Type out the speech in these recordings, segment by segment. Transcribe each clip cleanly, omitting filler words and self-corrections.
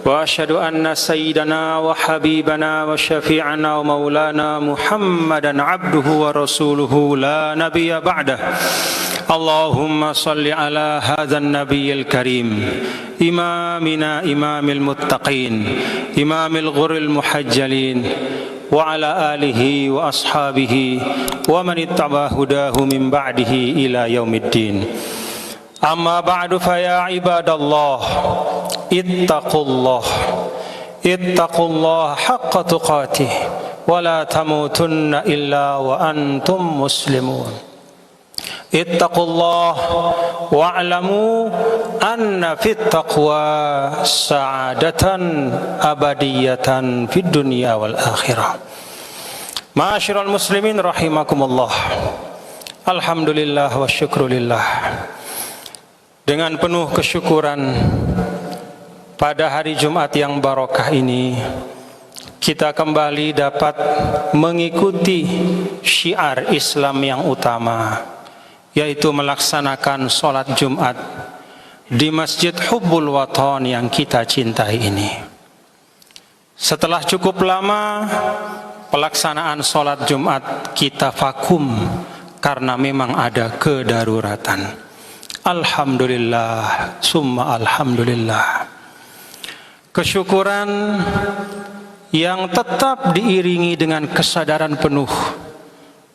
وأشهد أن سيدنا وحبيبنا وشفيعنا ومولانا محمدا عبده ورسوله لا نبي بعده اللهم صل على هذا النبي الكريم إمامنا إمام المتقين إمام الغر المحجلين وعلى آله وأصحابه ومن اتبع هداه من بعده إلى يوم الدين أما بعد فيا عباد الله اتقوا الله حق تقاته ولا تموتن إلا وأنتم مسلمون اتقوا الله واعلموا أن في التقوى سعادة أبدية في الدنيا والآخرة. Ma'asyiral muslimin rahimakumullah. Alhamdulillah wa syukrulillah. Dengan penuh kesyukuran pada hari Jumat yang barokah ini kita kembali dapat mengikuti syiar Islam yang utama, yaitu melaksanakan sholat Jumat di Masjid Hubbul Watan yang kita cintai ini. Setelah cukup lama pelaksanaan sholat Jumat kita vakum karena memang ada kedaruratan. Alhamdulillah, summa alhamdulillah. Kesyukuran yang tetap diiringi dengan kesadaran penuh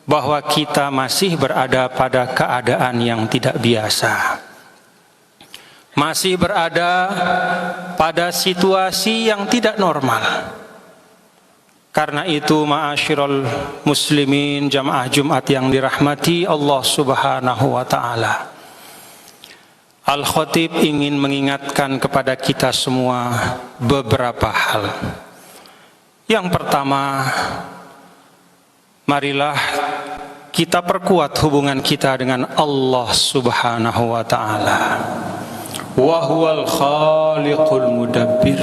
bahwa kita masih berada pada keadaan yang tidak biasa, masih berada pada situasi yang tidak normal. Karena itu ma'asyiral muslimin jamaah Jumat yang dirahmati Allah Subhanahu wa ta'ala, Al-Khatib ingin mengingatkan kepada kita semua beberapa hal. Yang pertama, marilah kita perkuat hubungan kita dengan Allah Subhanahu wa ta'ala. Wa huwal khaliqul mudabbir.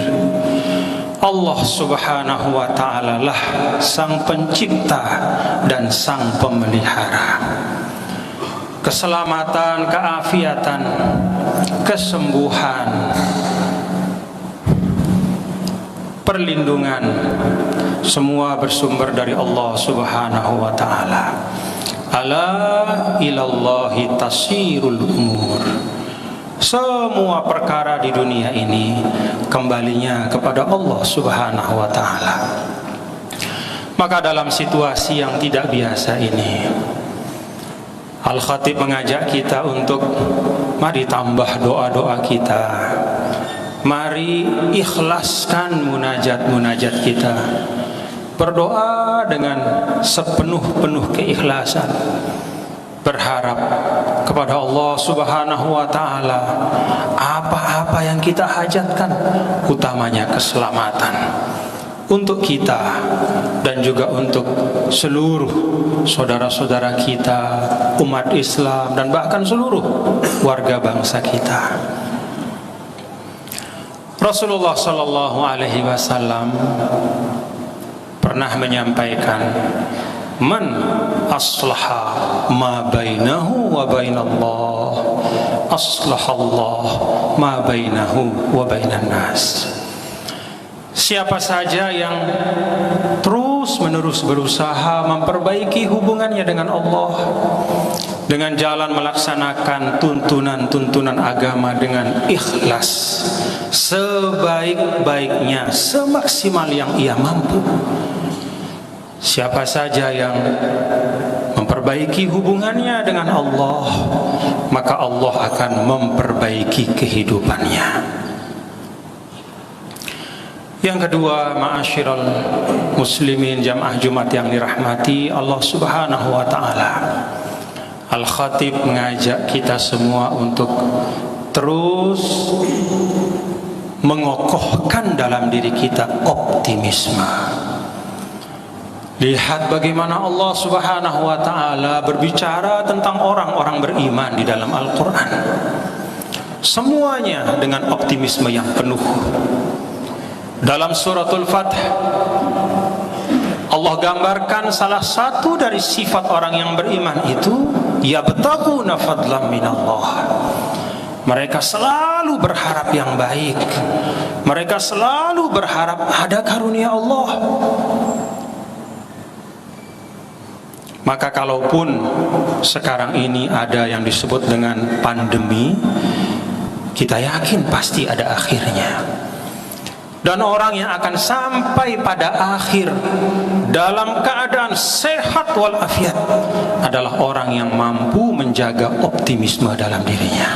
Allah Subhanahu wa ta'ala lah sang pencipta dan sang pemelihara. Keselamatan, keafiatan, kesembuhan, perlindungan, semua bersumber dari Allah Subhanahu wa ta'ala. Ala ilallahi tasirul umur. Semua perkara di dunia ini kembalinya kepada Allah Subhanahu wa ta'ala. Maka dalam situasi yang tidak biasa ini, Al-Khatib mengajak kita untuk mari tambah doa-doa kita. Mari ikhlaskan munajat-munajat kita. Berdoa dengan sepenuh-penuh keikhlasan. Berharap kepada Allah Subhanahu wa ta'ala apa-apa yang kita hajatkan, utamanya keselamatan untuk kita dan juga untuk seluruh saudara-saudara kita, umat Islam, dan bahkan seluruh warga bangsa kita. Rasulullah sallallahu alaihi wasallam pernah menyampaikan, man aslaha ma bainahu wa bainallah aslahallah ma bainahu wa bainan nas. Siapa saja yang terus-menerus berusaha memperbaiki hubungannya dengan Allah dengan jalan melaksanakan tuntunan-tuntunan agama dengan ikhlas sebaik-baiknya, semaksimal yang ia mampu. Siapa saja yang memperbaiki hubungannya dengan Allah, maka Allah akan memperbaiki kehidupannya. Yang kedua, ma'asyiral muslimin jamaah Jumat yang dirahmati Allah Subhanahu wa ta'ala, Al-Khatib mengajak kita semua untuk terus mengokohkan dalam diri kita optimisme. Lihat bagaimana Allah Subhanahu wa ta'ala berbicara tentang orang-orang beriman di dalam Al-Quran. Semuanya dengan optimisme yang penuh. Dalam suratul Fath, Allah gambarkan salah satu dari sifat orang yang beriman itu, yabtaguna fadlan minallah. Mereka selalu berharap yang baik. Mereka selalu berharap ada karunia Allah. Maka kalaupun sekarang ini ada yang disebut dengan pandemi, kita yakin pasti ada akhirnya. Dan orang yang akan sampai pada akhir dalam keadaan sehat walafiat adalah orang yang mampu menjaga optimisme dalam dirinya.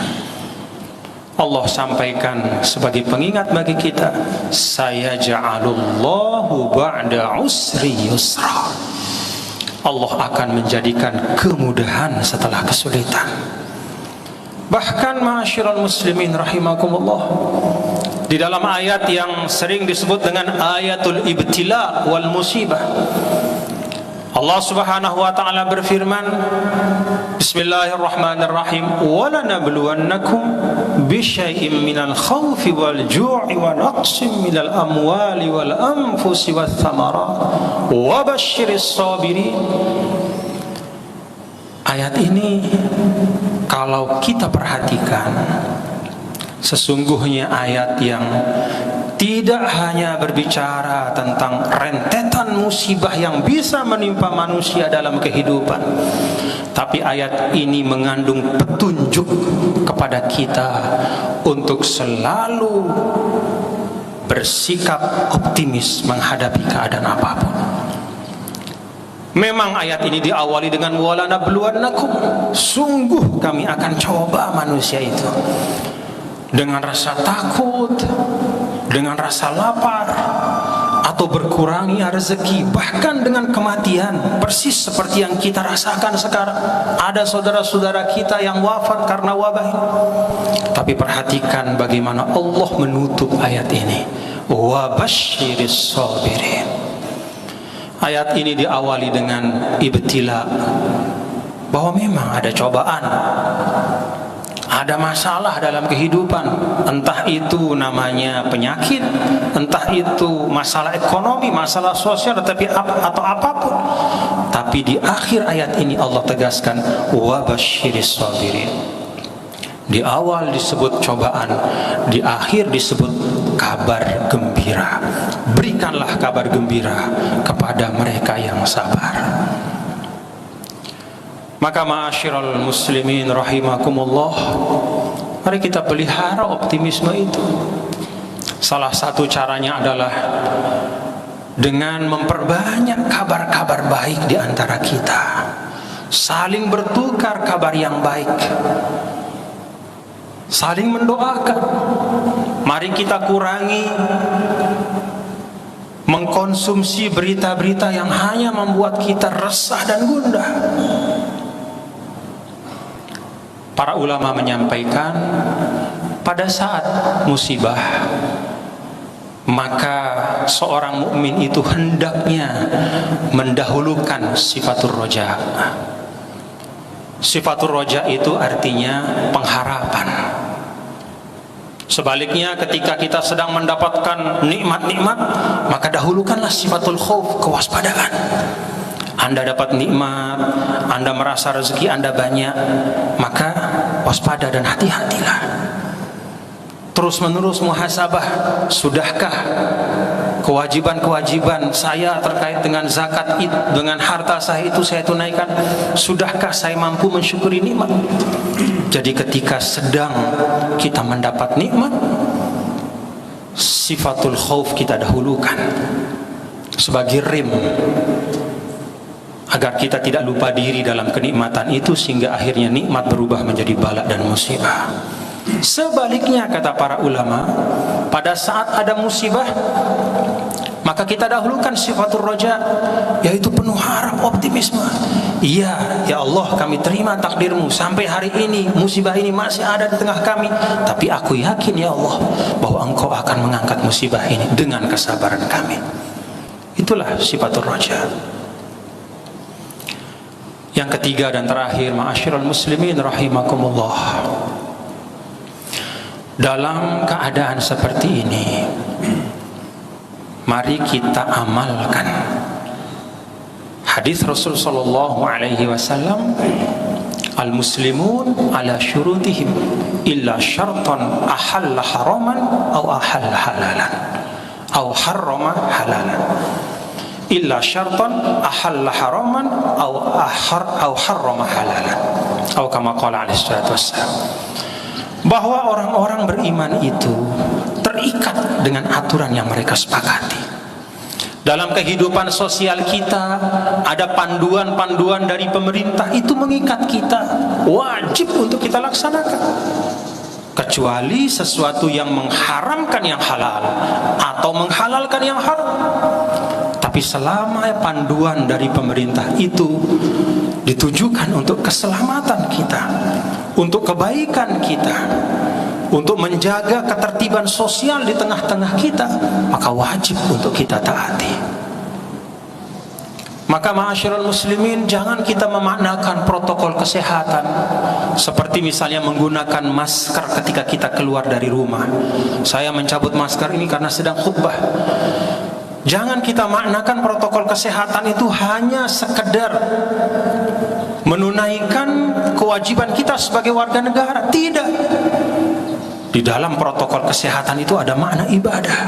Allah sampaikan sebagai pengingat bagi kita, sayaj'alullahu ba'da usri yusra. Allah akan menjadikan kemudahan setelah kesulitan. Bahkan ma'asyiral muslimin rahimakumullah, di dalam ayat yang sering disebut dengan ayatul ibtila wal musibah, Allah Subhanahu wa taala berfirman, Bismillahirrahmanirrahim, walanabluwannakum bisyai'im minal khawfi wal ju'i wa naqsim minal amwali wal anfusi wath thamarat wa basyiris sabirin. Ayat ini kalau kita perhatikan, sesungguhnya ayat yang tidak hanya berbicara tentang rentetan musibah yang bisa menimpa manusia dalam kehidupan, tapi ayat ini mengandung petunjuk kepada kita untuk selalu bersikap optimis menghadapi keadaan apapun. Memang ayat ini diawali dengan walanabluwannakum, sungguh kami akan coba manusia itu dengan rasa takut, dengan rasa lapar, atau berkurangnya rezeki, bahkan dengan kematian, persis seperti yang kita rasakan sekarang. Ada saudara-saudara kita yang wafat karena wabah ini. Tapi perhatikan bagaimana Allah menutup ayat ini, wa basyiris sabirin. Ayat ini diawali dengan ibtila, bahwa memang ada cobaan, ada masalah dalam kehidupan, entah itu namanya penyakit, entah itu masalah ekonomi, masalah sosial, atau apapun. Tapi di akhir ayat ini Allah tegaskan, wa basyiris sabirin. Di awal disebut cobaan, di akhir disebut kabar gembira. Berikanlah kabar gembira kepada mereka yang sabar. Maka ma'asyiral muslimin rahimakumullah, mari kita pelihara optimisme itu. Salah satu caranya adalah dengan memperbanyak kabar-kabar baik di antara kita, saling bertukar kabar yang baik, saling mendoakan. Mari kita kurangi mengkonsumsi berita-berita yang hanya membuat kita resah dan gundah. Para ulama menyampaikan, pada saat musibah, maka seorang mukmin itu hendaknya mendahulukan sifatur roja. Sifatur roja itu artinya pengharapan. Sebaliknya, ketika kita sedang mendapatkan nikmat-nikmat, maka dahulukanlah sifatul khauf, kewaspadaan. Anda dapat nikmat, Anda merasa rezeki Anda banyak, maka waspada dan hati-hatilah. Terus-menerus muhasabah, sudahkah kewajiban-kewajiban saya terkait dengan zakat itu, dengan harta saya itu saya tunaikan? Sudahkah saya mampu mensyukuri nikmat? Jadi ketika sedang kita mendapat nikmat, sifatul khauf kita dahulukan sebagai rem, agar kita tidak lupa diri dalam kenikmatan itu, sehingga akhirnya nikmat berubah menjadi bala dan musibah. Sebaliknya, kata para ulama, pada saat ada musibah, maka kita dahulukan sifatul roja, yaitu penuh harap, optimisme. Iya, ya Allah, kami terima takdirmu, sampai hari ini musibah ini masih ada di tengah kami, tapi aku yakin ya Allah bahwa Engkau akan mengangkat musibah ini dengan kesabaran kami. Itulah sifatul roja. Yang ketiga dan terakhir, ma'asyiral muslimin rahimakumullah, dalam keadaan seperti ini, mari kita amalkan hadis Rasul sallallahu alaihi wasallam Al-muslimun ala syurutihim illa syartan ahalla haraman aw ahalla halalan aw harrama halalan. Illa syartan ahalla haraman aw harrama halalan. Atau kama qala alaihi salatu wassalam. Bahwa orang-orang beriman itu terikat dengan aturan yang mereka sepakati. Dalam kehidupan sosial kita ada panduan-panduan dari pemerintah, itu mengikat kita, wajib untuk kita laksanakan. Kecuali sesuatu yang mengharamkan yang halal atau menghalalkan yang haram. Tapi selama panduan dari pemerintah itu ditujukan untuk keselamatan kita, untuk kebaikan kita, untuk menjaga ketertiban sosial di tengah-tengah kita, maka wajib untuk kita taati. Maka ma'asyiral muslimin, jangan kita memaknakan protokol kesehatan seperti misalnya menggunakan masker ketika kita keluar dari rumah. Saya mencabut masker ini karena sedang khutbah. Jangan kita maknakan protokol kesehatan itu hanya sekedar menunaikan kewajiban kita sebagai warga negara. Tidak. Di dalam protokol kesehatan itu ada makna ibadah.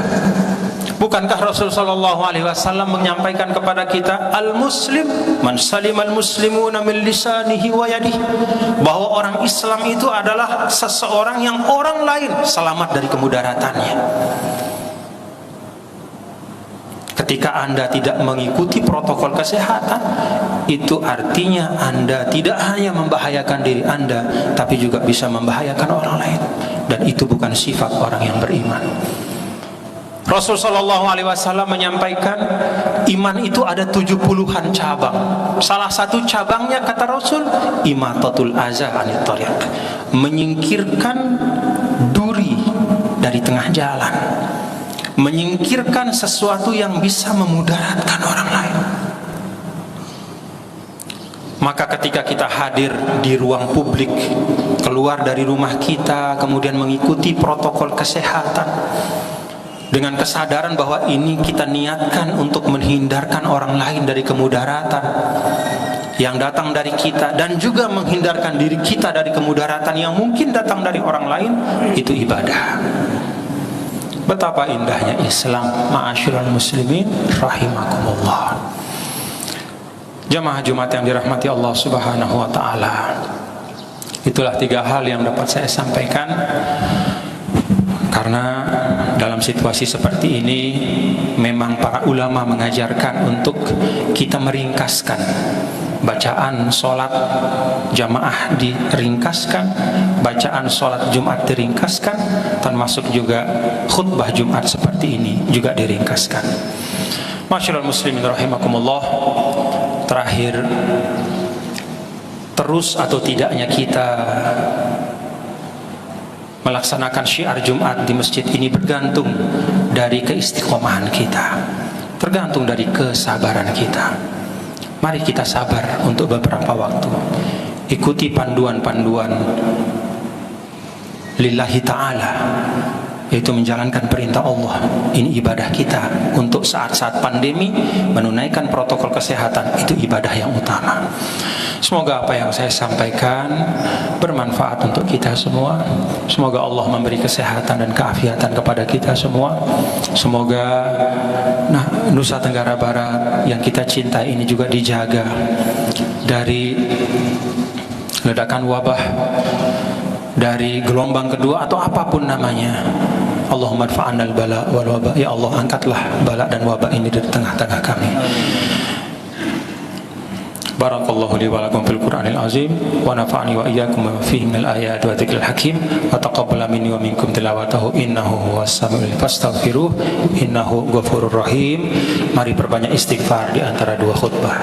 Bukankah Rasulullah SAW menyampaikan kepada kita, al-muslim man salimal muslimuna min lisanihi wa yadihi, bahwa orang Islam itu adalah seseorang yang orang lain selamat dari kemudaratannya. Ketika Anda tidak mengikuti protokol kesehatan, itu artinya Anda tidak hanya membahayakan diri Anda, tapi juga bisa membahayakan orang lain. Dan itu bukan sifat orang yang beriman. Rasulullah SAW menyampaikan, iman itu ada 70-an cabang. Salah satu cabangnya, kata Rasul, imatatul aza anit thariq, menyingkirkan duri dari tengah jalan, menyingkirkan sesuatu yang bisa memudaratkan orang lain. Maka ketika kita hadir di ruang publik, keluar dari rumah kita, kemudian mengikuti protokol kesehatan dengan kesadaran bahwa ini kita niatkan untuk menghindarkan orang lain dari kemudaratan yang datang dari kita, dan juga menghindarkan diri kita dari kemudaratan yang mungkin datang dari orang lain, itu ibadah. Betapa indahnya Islam, ma'asyiral muslimin rahimakumullah. Jamaah Jumat yang dirahmati Allah Subhanahu wa taala. Itulah 3 hal yang dapat saya sampaikan. Karena dalam situasi seperti ini memang para ulama mengajarkan untuk kita meringkaskan bacaan sholat jamaah, diringkaskan, bacaan sholat Jumat diringkaskan, termasuk juga khutbah Jumat seperti ini juga diringkaskan. Masyaallah muslimin rahimakumullah. Terakhir, terus atau tidaknya kita melaksanakan syiar Jumat di masjid ini bergantung dari keistiqomahan kita, tergantung dari kesabaran kita. Mari kita sabar untuk beberapa waktu, ikuti panduan-panduan lillahi ta'ala, yaitu menjalankan perintah Allah. Ini ibadah kita untuk saat-saat pandemi, menunaikan protokol kesehatan, itu ibadah yang utama. Semoga apa yang saya sampaikan bermanfaat untuk kita semua. Semoga Allah memberi kesehatan dan keafiatan kepada kita semua. Semoga Nusa Tenggara Barat yang kita cintai ini juga dijaga dari ledakan wabah, dari gelombang kedua atau apapun namanya. Allahumma adfa'anal bala wal wabah. Ya Allah, angkatlah bala dan wabah ini dari tengah-tengah kami. Barakallahu li wa lakum fil Qur'anil azim, wa nafa'ani wa iyyakum ma fihi minal ayati wa dzikril hakim, wa taqabbala minni wa minkum tilawatahu innahu huwas samiul fastaghfiruh innahu ghafurur rahim. Mari perbanyak istighfar di antara 2 khutbah.